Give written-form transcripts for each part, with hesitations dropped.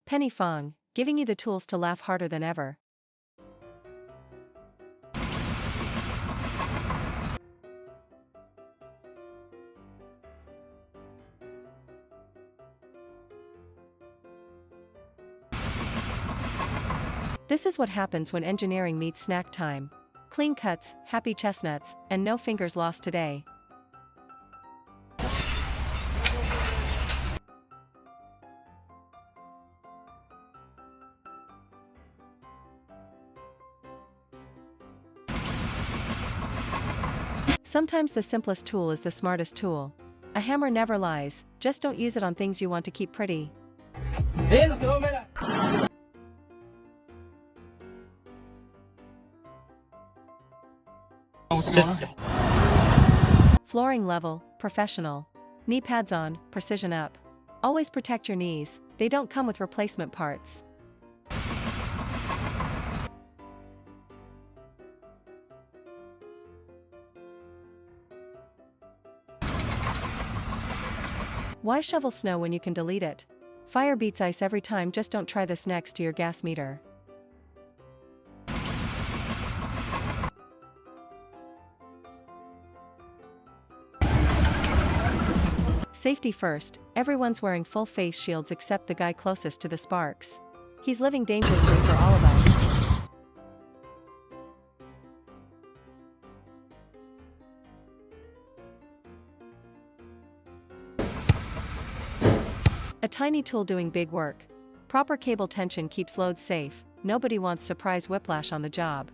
Penny Fang, giving you the tools to laugh harder than ever. This is what happens when engineering meets snack time. Clean cuts, happy chestnuts, and no fingers lost today. Sometimes the simplest tool is the smartest tool. A hammer never lies, just don't use it on things you want to keep pretty. Flooring level, professional. Knee pads on, precision up. Always protect your knees, they don't come with replacement parts. Why shovel snow when you can delete it? Fire beats ice every time, just don't try this next to your gas meter. Safety first, everyone's wearing full face shields except the guy closest to the sparks. He's living dangerously for all of us. A tiny tool doing big work. Proper cable tension keeps loads safe, nobody wants surprise whiplash on the job.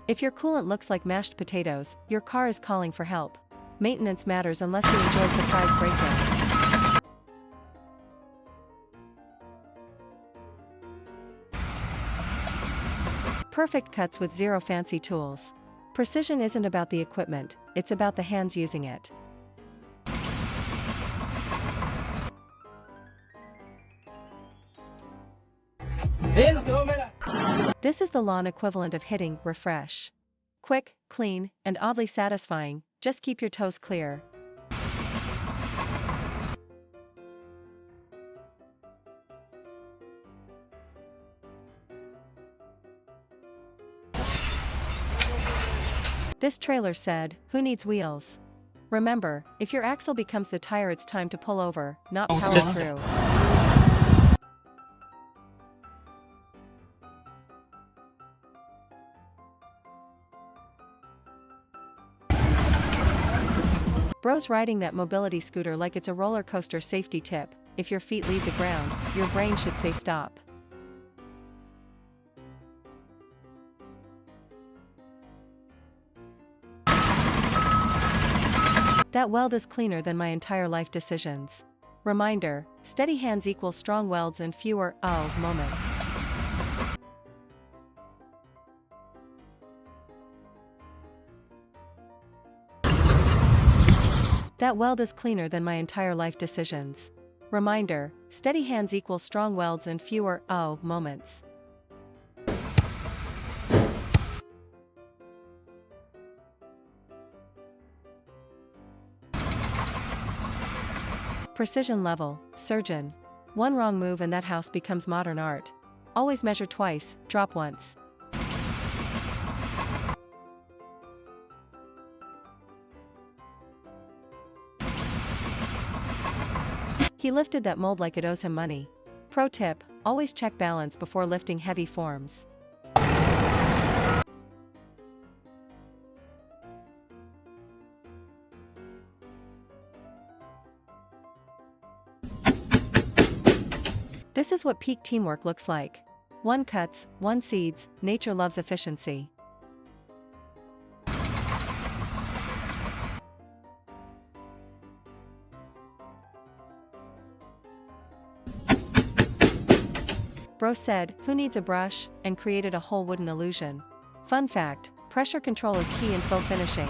If your coolant looks like mashed potatoes, your car is calling for help. Maintenance matters unless you enjoy surprise breakdowns. Perfect cuts with zero fancy tools. Precision isn't about the equipment, it's about the hands using it. This is the lawn equivalent of hitting refresh. Quick, clean, and oddly satisfying, just keep your toes clear. This trailer said, "Who needs wheels?" Remember, if your axle becomes the tire, it's time to pull over, not power through. Bro's riding that mobility scooter like it's a roller coaster. Safety tip: if your feet leave the ground, your brain should say stop. That weld is cleaner than my entire life decisions. Reminder: steady hands equal strong welds and fewer "oh" moments. That weld is cleaner than my entire life decisions. Reminder: steady hands equal strong welds and fewer "oh" moments. Precision level, surgeon. One wrong move and that house becomes modern art. Always measure twice, drop once. He lifted that mold like it owes him money. Pro tip: always check balance before lifting heavy forms. This is what peak teamwork looks like. One cuts, one seeds, nature loves efficiency. Bro said, "Who needs a brush?" and created a whole wooden illusion. Fun fact: pressure control is key in faux finishing.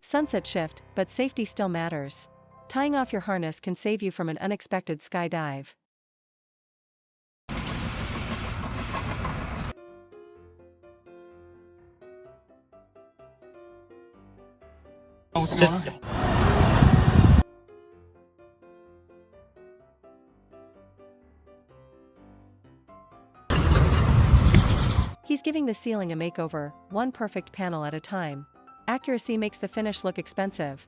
Sunset shift, but safety still matters. Tying off your harness can save you from an unexpected skydive. He's giving the ceiling a makeover, one perfect panel at a time. Accuracy makes the finish look expensive.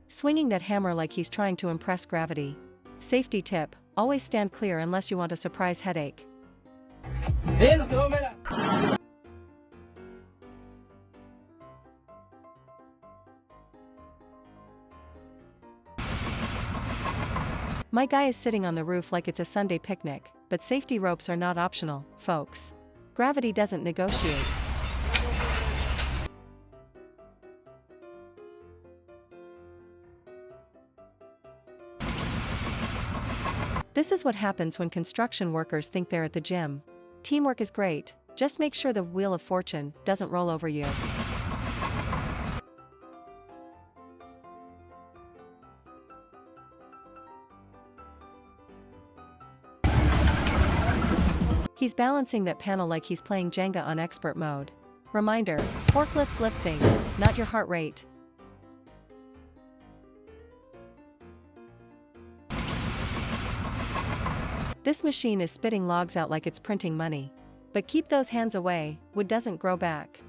Swinging that hammer like he's trying to impress gravity. Safety tip: always stand clear unless you want a surprise headache. My guy is sitting on the roof like it's a Sunday picnic, but safety ropes are not optional, folks. Gravity doesn't negotiate. This is what happens when construction workers think they're at the gym. Teamwork is great, just make sure the wheel of fortune doesn't roll over you. He's balancing that panel like he's playing Jenga on expert mode. Reminder: forklifts lift things, not your heart rate. This machine is spitting logs out like it's printing money. But keep those hands away, wood doesn't grow back.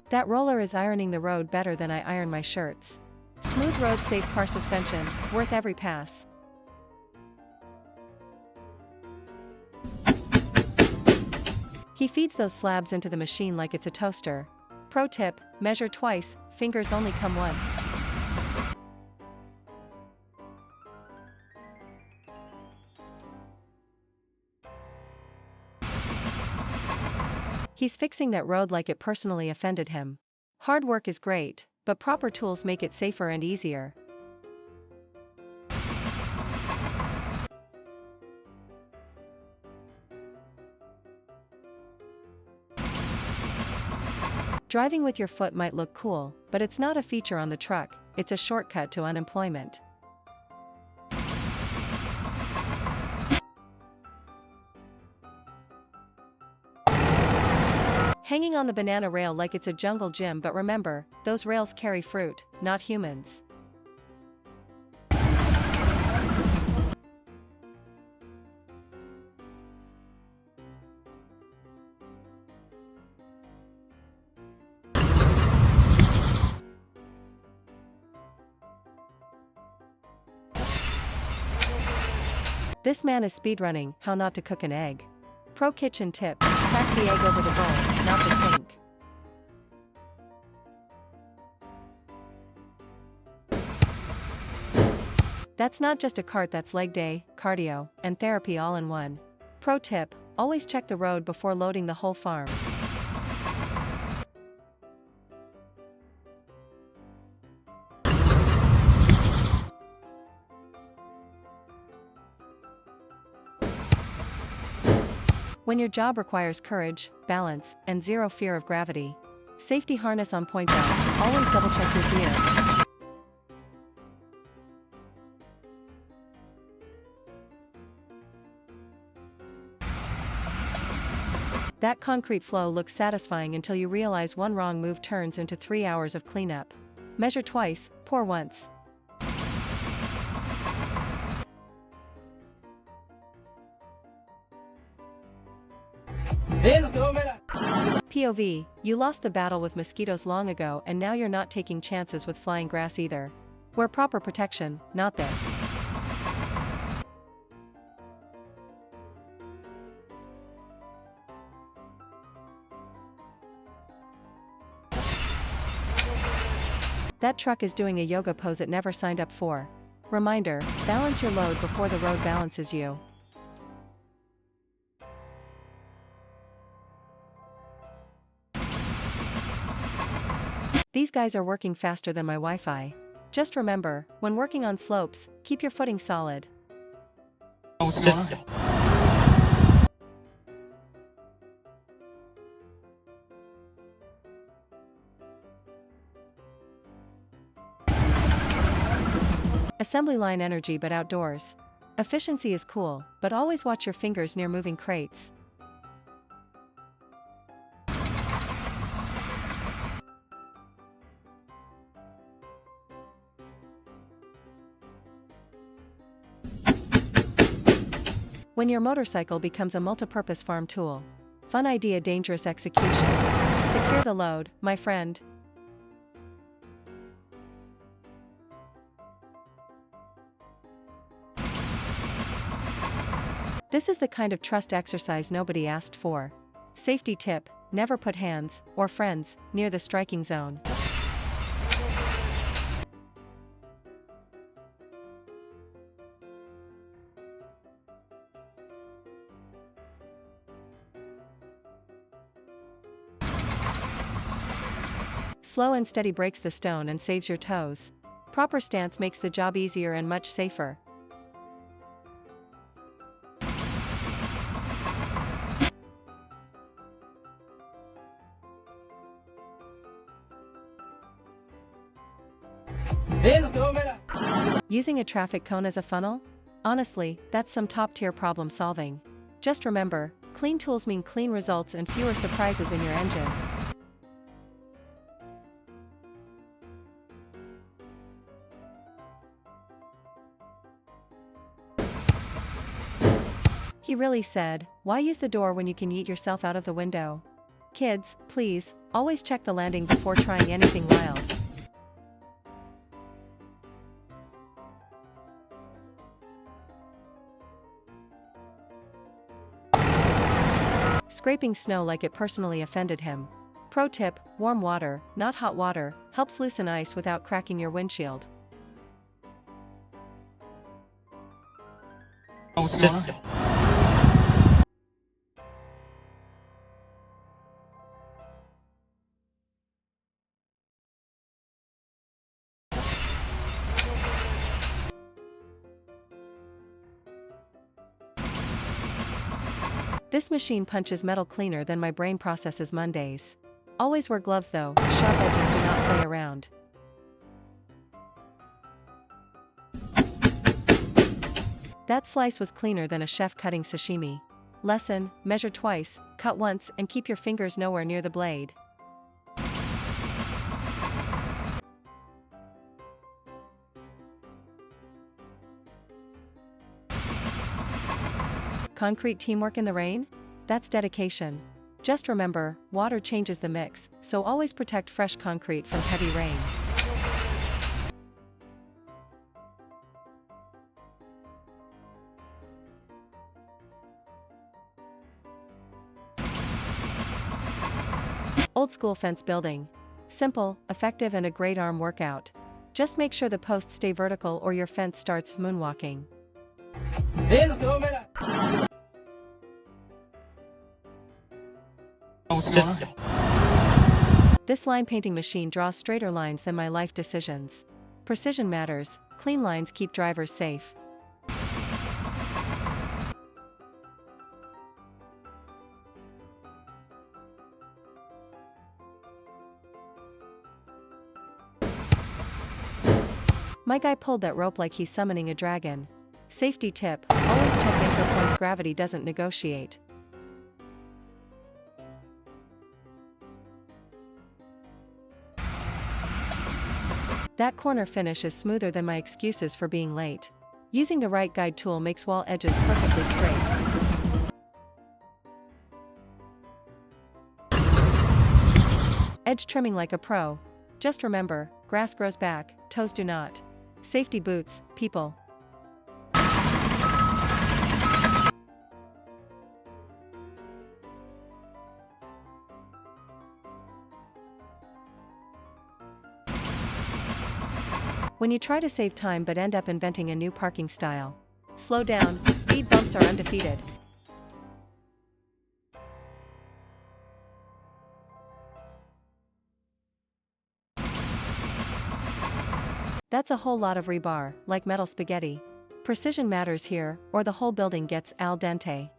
That roller is ironing the road better than I iron my shirts. Smooth roads save car suspension, worth every pass. He feeds those slabs into the machine like it's a toaster. Pro tip: measure twice, fingers only come once. He's fixing that road like it personally offended him. Hard work is great, but proper tools make it safer and easier. Driving with your foot might look cool, but it's not a feature on the truck, it's a shortcut to unemployment. Hanging on the banana rail like it's a jungle gym, but remember, those rails carry fruit, not humans. This man is speedrunning how not to cook an egg. Pro kitchen tip: crack the egg over the bowl, not the sink. That's not just a cart, that's leg day, cardio, and therapy all in one. Pro tip: always check the road before loading the whole farm. When your job requires courage, balance, and zero fear of gravity. Safety harness on point belts, always double check your gear. That concrete flow looks satisfying until you realize one wrong move turns into 3 hours of cleanup. Measure twice, pour once. POV: you lost the battle with mosquitoes long ago, and now you're not taking chances with flying grass either. Wear proper protection, not this. That truck is doing a yoga pose it never signed up for. Reminder: balance your load before the road balances you. These guys are working faster than my Wi-Fi. Just remember, when working on slopes, keep your footing solid. Assembly line energy but outdoors. Efficiency is cool, but always watch your fingers near moving crates. When your motorcycle becomes a multipurpose farm tool. Fun idea, dangerous execution. Secure the load, my friend. This is the kind of trust exercise nobody asked for. Safety tip: never put hands, or friends, near the striking zone. Slow and steady breaks the stone and saves your toes. Proper stance makes the job easier and much safer. Using a traffic cone as a funnel? Honestly, that's some top-tier problem solving. Just remember, clean tools mean clean results and fewer surprises in your engine. He really said, why use the door when you can yeet yourself out of the window? Kids, please, always check the landing before trying anything wild. Scraping snow like it personally offended him. Pro tip: warm water, not hot water, helps loosen ice without cracking your windshield. This machine punches metal cleaner than my brain processes Mondays. Always wear gloves though, sharp edges do not play around. That slice was cleaner than a chef cutting sashimi. Lesson: measure twice, cut once, and keep your fingers nowhere near the blade. Concrete teamwork in the rain? That's dedication. Just remember, water changes the mix, so always protect fresh concrete from heavy rain. Old school fence building. Simple, effective, and a great arm workout. Just make sure the posts stay vertical or your fence starts moonwalking. This line painting machine draws straighter lines than my life decisions. Precision matters, clean lines keep drivers safe. My guy pulled that rope like he's summoning a dragon. Safety tip: always check anchor points, gravity doesn't negotiate. That corner finish is smoother than my excuses for being late. Using the right guide tool makes wall edges perfectly straight. Edge trimming like a pro. Just remember, grass grows back, toes do not. Safety boots, people. When you try to save time but end up inventing a new parking style. Slow down, speed bumps are undefeated. That's a whole lot of rebar, like metal spaghetti. Precision matters here, or the whole building gets al dente.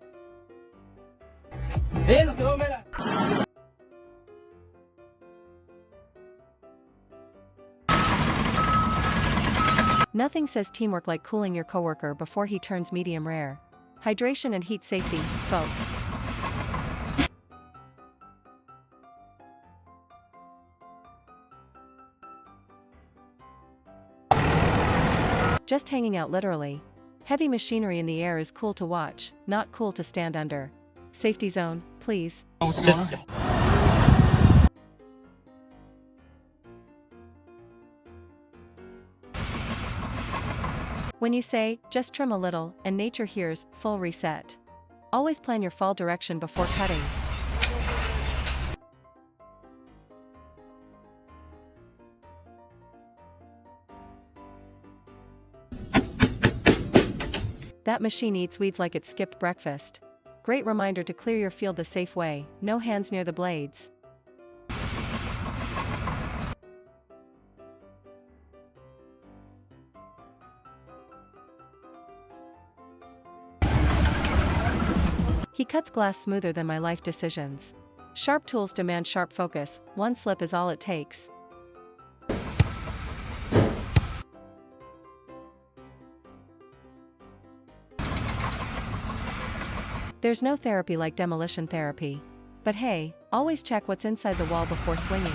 Nothing says teamwork like cooling your coworker before he turns medium rare. Hydration and heat safety, folks. Just hanging out literally. Heavy machinery in the air is cool to watch, not cool to stand under. Safety zone, please. When you say, just trim a little, and nature hears, full reset. Always plan your fall direction before cutting. That machine eats weeds like it skipped breakfast. Great reminder to clear your field the safe way, no hands near the blades. He cuts glass smoother than my life decisions. Sharp tools demand sharp focus, one slip is all it takes. There's no therapy like demolition therapy. But hey, always check what's inside the wall before swinging.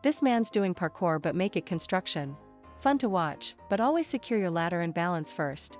This man's doing parkour but make it construction. Fun to watch, but always secure your ladder and balance first.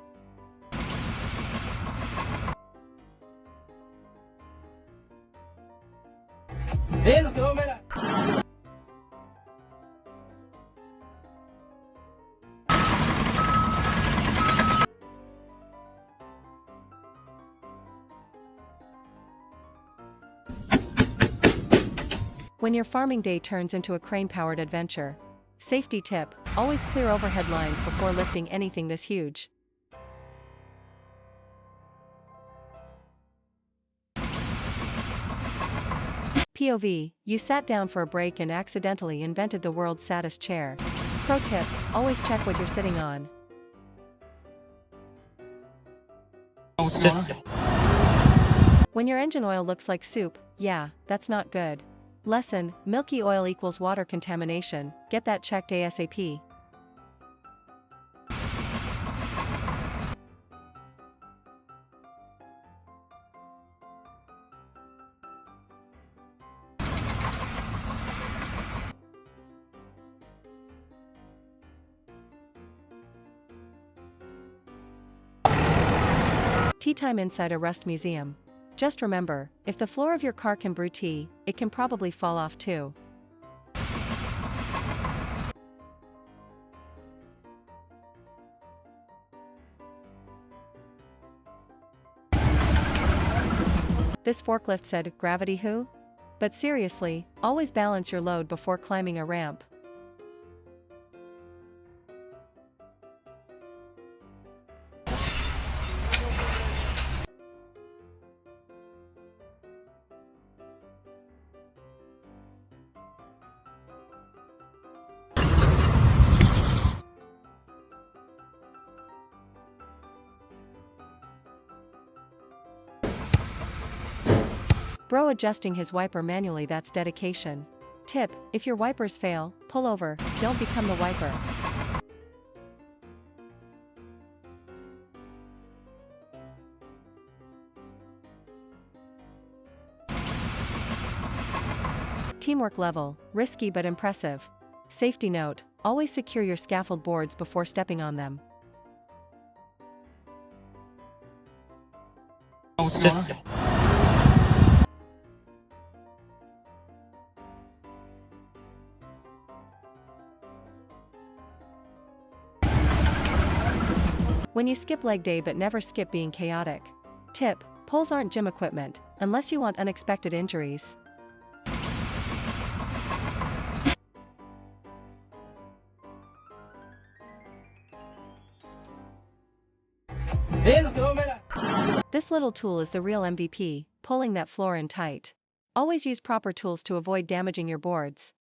When your farming day turns into a crane-powered adventure. Safety tip, always clear overhead lines before lifting anything this huge. POV, you sat down for a break and accidentally invented the world's saddest chair. Pro tip, always check what you're sitting on. When your engine oil looks like soup, yeah, that's not good. Lesson, milky oil equals water contamination, get that checked ASAP. Tea time inside a rust museum. Just remember, if the floor of your car can brew tea, it can probably fall off too. This forklift said, "Gravity who?" But seriously, always balance your load before climbing a ramp. Bro adjusting his wiper manually, that's dedication. Tip, if your wipers fail, pull over, don't become the wiper. Teamwork level, risky but impressive. Safety note, always secure your scaffold boards before stepping on them. When you skip leg day but never skip being chaotic. Tip, poles aren't gym equipment, unless you want unexpected injuries. This little tool is the real MVP, pulling that floor in tight. Always use proper tools to avoid damaging your boards.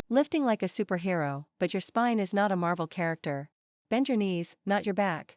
Lifting like a superhero, but your spine is not a Marvel character. Bend your knees, not your back.